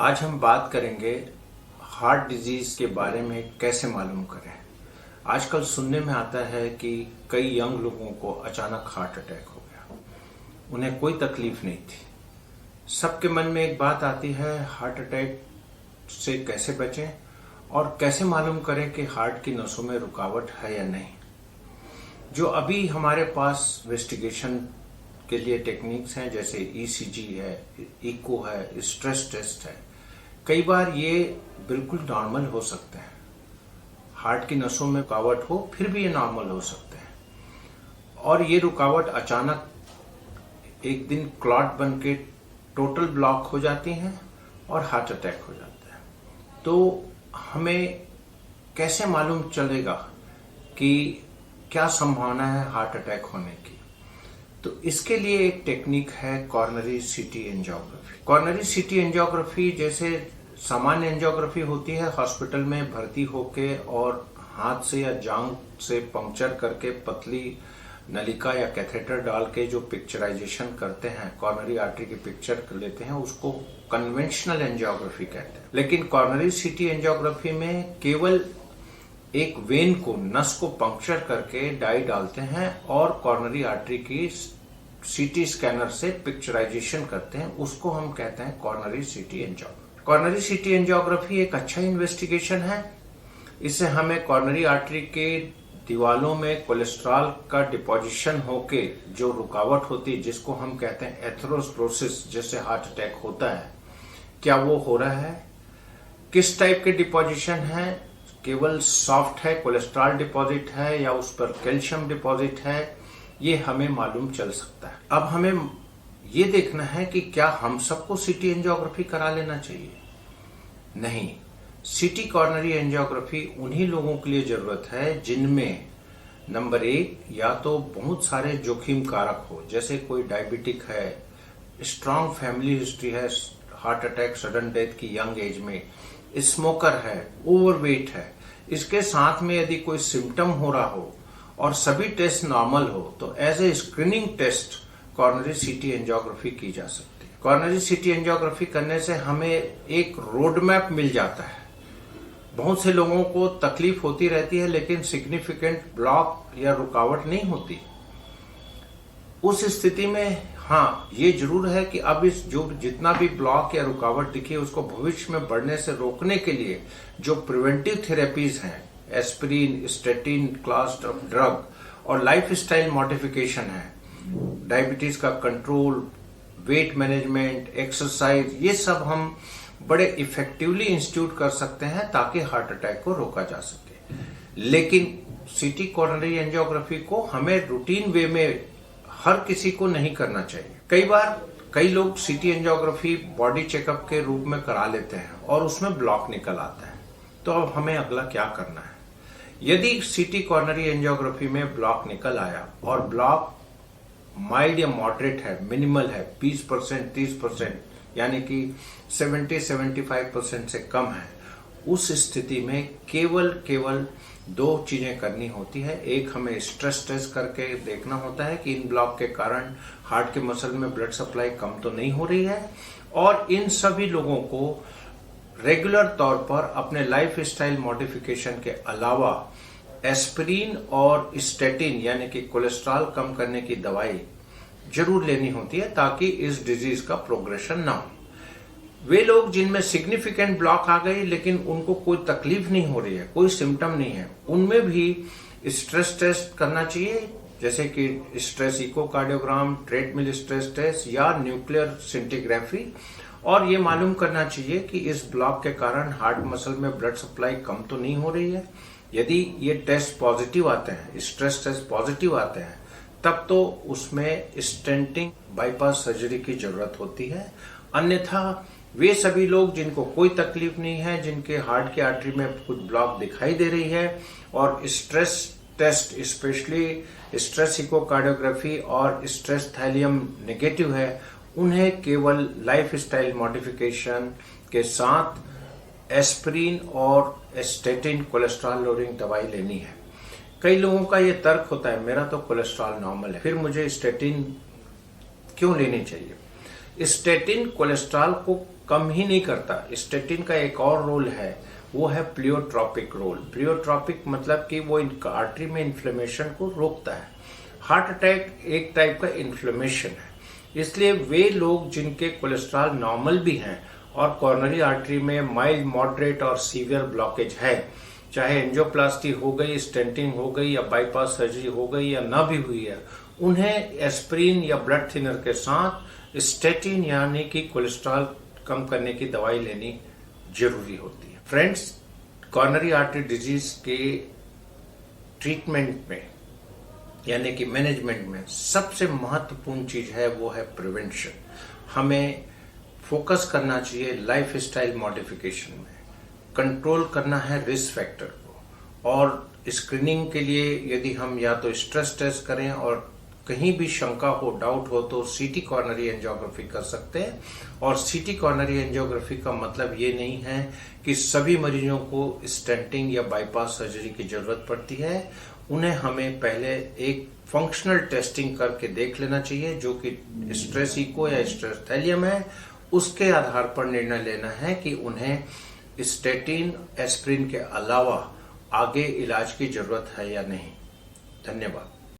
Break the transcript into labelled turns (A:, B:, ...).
A: आज हम बात करेंगे हार्ट डिजीज के बारे में कैसे मालूम करें। आजकल सुनने में आता है कि कई यंग लोगों को अचानक हार्ट अटैक हो गया, उन्हें कोई तकलीफ नहीं थी। सबके मन में एक बात आती है, हार्ट अटैक से कैसे बचें और कैसे मालूम करें कि हार्ट की नसों में रुकावट है या नहीं। जो अभी हमारे पास इन्वेस्टिगेशन के लिए टेक्निक्स हैं, जैसे ईसीजी है, इको है, स्ट्रेस टेस्ट है, कई बार ये बिल्कुल नॉर्मल हो सकते हैं। हार्ट की नसों में रुकावट हो फिर भी ये नॉर्मल हो सकते हैं, और ये रुकावट अचानक एक दिन क्लॉट बन के टोटल ब्लॉक हो जाती हैं और हार्ट अटैक हो जाता है। तो हमें कैसे मालूम चलेगा कि क्या संभावना है हार्ट अटैक होने की? तो इसके लिए एक टेक्निक है coronary CT angiography. Coronary CT angiography जैसे सामान्य एंजियोग्राफी होती है, हॉस्पिटल में भर्ती होके और हाथ से या जांघ से पंक्चर करके पतली नलिका या कैथेटर डाल के जो पिक्चराइजेशन करते हैं, कॉर्नरी आर्टरी की पिक्चर लेते हैं, उसको कन्वेंशनल एंजियोग्राफी कहते हैं। लेकिन कॉर्नरी सीटी एंजियोग्राफी में केवल एक वेन को, नस को पंक्चर करके डाई डालते हैं और कॉर्नरी आर्टरी की सीटी स्कैनर से पिक्चराइजेशन करते हैं। उसको हम कहते हैं coronary CT angiography. Coronary CT angiography एक अच्छा इन्वेस्टिगेशन है। इससे हमें कॉर्नरी आर्टरी के दीवालों में कोलेस्ट्रॉल का डिपोजिशन होके जो रुकावट होती है, जिसको हम कहते हैं एथेरोस्क्लेरोसिस, जिससे हार्ट अटैक होता है, क्या वो हो रहा है, किस टाइप के डिपोजिशन है, केवल सॉफ्ट है, कोलेस्ट्रॉल डिपॉजिट है, या उस पर कैल्शियम डिपॉजिट है, ये हमें मालूम चल सकता है। अब हमें ये देखना है कि क्या हम सबको सीटी एंजियोग्राफी करा लेना चाहिए? नहीं, सीटी कॉर्नरी एंजियोग्राफी उन्हीं लोगों के लिए जरूरत है जिनमें नंबर 1 या तो बहुत सारे जोखिम कारक हो, जैसे कोई डायबिटिक है, स्ट्रांग फैमिली हिस्ट्री है हार्ट अटैक सडन डेथ की यंग एज में, स्मोकर है, ओवरवेट है, इसके साथ में यदि कोई सिम्टम हो रहा हो और सभी टेस्ट नॉर्मल हो, तो as a screening test coronary CT angiography की जा सकती है। कॉर्नरी सीटी एंजियोग्राफी करने से हमें एक रोड मैप मिल जाता है। बहुत से लोगों को तकलीफ होती रहती है लेकिन सिग्निफिकेंट ब्लॉक या रुकावट नहीं होती। उस स्थिति में हाँ, ये जरूर है कि अब इस जो जितना भी ब्लॉक या रुकावट दिखी उसको भविष्य में बढ़ने से रोकने के लिए जो प्रिवेंटिव थेरेपीज हैं, aspirin, statin class of drug, और लाइफ स्टाइल मॉडिफिकेशन है, डायबिटीज का कंट्रोल, वेट मैनेजमेंट, एक्सरसाइज, ये सब हम बड़े इफेक्टिवली इंस्टीट्यूट कर सकते हैं ताकि हार्ट अटैक को रोका जा सके। लेकिन सीटी कॉर्नरी एंजियोग्राफी को हमें रूटीन वे में हर किसी को नहीं करना चाहिए। कई बार कई लोग सीटी एंजियोग्राफी बॉडी चेकअप के रूप में करा लेते हैं और उसमें ब्लॉक निकल आता है। तो अब हमें अगला क्या करना है? यदि सीटी कॉर्नरी एंजियोग्राफी में ब्लॉक निकल आया और ब्लॉक माइल्ड या मॉडरेट है, मिनिमल है, 20%, 30%, यानी कि 70-75% से कम है, उस स्थिति में केवल 2 चीजें करनी होती है। एक, हमें स्ट्रेस टेस्ट करके देखना होता है कि इन ब्लॉक के कारण हार्ट के मसल में ब्लड सप्लाई कम तो नहीं हो रही है, और इन सभी लोगों को रेगुलर तौर पर अपने लाइफ स्टाइल मॉडिफिकेशन के अलावा एस्पिरिन और स्टेटिन यानी कि कोलेस्ट्रॉल कम करने की दवाई जरूर लेनी होती है ताकि इस डिजीज का प्रोग्रेशन ना हो। वे लोग जिनमें सिग्निफिकेंट ब्लॉक आ गई लेकिन उनको कोई तकलीफ नहीं हो रही है, कोई सिम्टम नहीं है, उनमें भी स्ट्रेस टेस्ट करना चाहिए, जैसे कि stress echocardiogram, treadmill stress test या न्यूक्लियर सिंटिग्राफी, और ये मालूम करना चाहिए कि इस ब्लॉक के कारण हार्ट मसल में ब्लड सप्लाई कम तो नहीं हो रही है। यदि ये टेस्ट पॉजिटिव आते हैं, स्ट्रेस टेस्ट पॉजिटिव आते हैं, तब तो उसमें स्टेंटिंग बाईपास सर्जरी की जरूरत होती है। अन्यथा वे सभी लोग जिनको कोई तकलीफ नहीं है, जिनके हार्ट की आर्टरी में कुछ ब्लॉक दिखाई दे रही है और stress test, specially stress echocardiography और स्ट्रेस थैलियम नेगेटिव है, उन्हें केवल लाइफ स्टाइल मॉडिफिकेशन के साथ एस्पिरिन और स्टेटिन कोलेस्ट्रॉल लोअरिंग दवाई लेनी है। कई लोगों का ये तर्क होता है, मेरा तो कोलेस्ट्रॉल नॉर्मल है, फिर मुझे स्टेटिन क्यों लेनी चाहिए? स्टेटिन कोलेस्ट्रॉल को कम ही नहीं करता, स्टेटिन का एक और रोल है, वो है प्लियोट्रॉपिक रोल। प्लियोट्रॉपिक मतलब कि वो आर्टरी में इन्फ्लेमेशन को रोकता है। हार्ट अटैक एक टाइप का इन्फ्लेमेशन है, इसलिए वे लोग जिनके कोलेस्ट्रॉल नॉर्मल भी हैं और कॉर्नरी आर्टरी में माइल्ड, मॉडरेट और सीवियर ब्लॉकेज है, चाहे एंजियोप्लास्टी हो गई, स्टेंटिंग हो गई या बाईपास सर्जरी हो गई या ना भी हुई है, उन्हें एस्प्रिन या ब्लड थिनर के साथ स्टेटिन यानी कि कोलेस्ट्रॉल कम करने की दवाई लेनी जरूरी होती है। फ्रेंड्स, कॉर्नरी आर्टरी डिजीज के ट्रीटमेंट में यानी कि मैनेजमेंट में सबसे महत्वपूर्ण चीज है वो है प्रिवेंशन। हमें फोकस करना चाहिए लाइफ स्टाइल मॉडिफिकेशन में, कंट्रोल करना है रिस्क फैक्टर को, और स्क्रीनिंग के लिए यदि हम या तो स्ट्रेस टेस्ट करें और कहीं भी शंका हो, डाउट हो, तो सीटी कॉर्नरी एंजियोग्राफी कर सकते हैं। और सीटी कॉर्नरी एंजियोग्राफी का मतलब ये नहीं है कि सभी मरीजों को स्टेंटिंग या बाईपास सर्जरी की जरूरत पड़ती है। उन्हें हमें पहले एक फंक्शनल टेस्टिंग करके देख लेना चाहिए, जो कि स्ट्रेस इको या स्ट्रेस थैलियम है। उसके आधार पर निर्णय लेना है कि उन्हें स्टेटिन, एस्प्रिन के अलावा आगे इलाज की जरूरत है या नहीं। धन्यवाद।